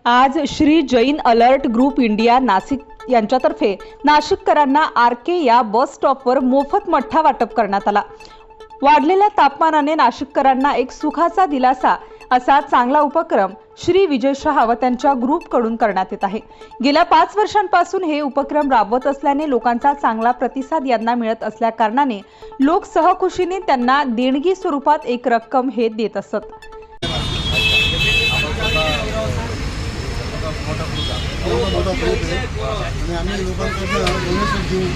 आज Shri Jain alert group India Nashik यांच्यातर्फे नाशिककरांना RK या बस स्टॉपवर मोफत मठ्ठा वाटप करण्यात आला। वाढलेल्या तापमानाने नाशिककरांना एक सुखाचा दिलासा असा चांगला उपक्रम श्री विजय शहा व त्यांच्या ग्रुपकडून करण्यात येत आहे। गेल्या 5 वर्षांपासून हे उपक्रम राबवत असल्याने लोकांचा चांगला प्रतिसाद यांना मिळत असल्या कारणाने लोक सहकुशीने त्यांना देणगी स्वरूपात एक रक्कम हे देत असत। मोठा ग्रुप आहे आणि आम्ही लोकांकडून डोनेशन घेऊन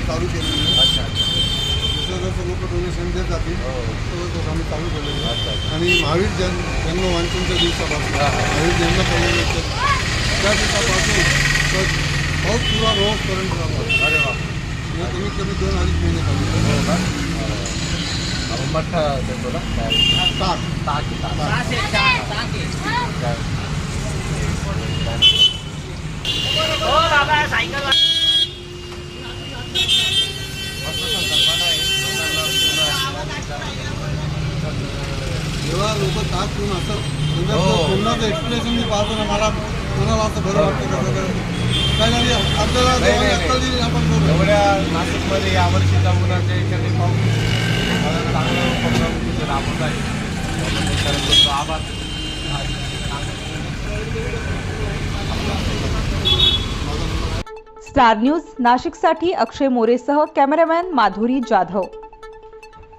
चालू केलेलं आहे। जसं लोक डोनेशन देत जातील तसं आम्ही चालू केलेलं आहे। आणि महावीर जन्म वांचनच्या दिवसापासून महावीर जन्म केलेल्या त्या दिवसापासून पाऊस पुरा रोजपर्यंत राहतो। अरे वा, कमीत कमी 2-2.5 महिने चालू मठ्ठा देतो ना जेव्हा लोक ताक पिऊन असं तोंडाचं एक्सप्रेशन मी पाहतो ना, मला कोणाला असं बरं वाटतं काय झाली आपल्याला अक्कल दिली आपण करू। एवढ्या नाशिकमध्ये यावर्षीच्या उन्हाच्या याच्याने पाऊस चांगला उपक्रम राबवत आहे। आभार। स्टार न्यूज नाशिकसाठी अक्षय मोरेसह कॅमेरामॅन माधुरी जाधव।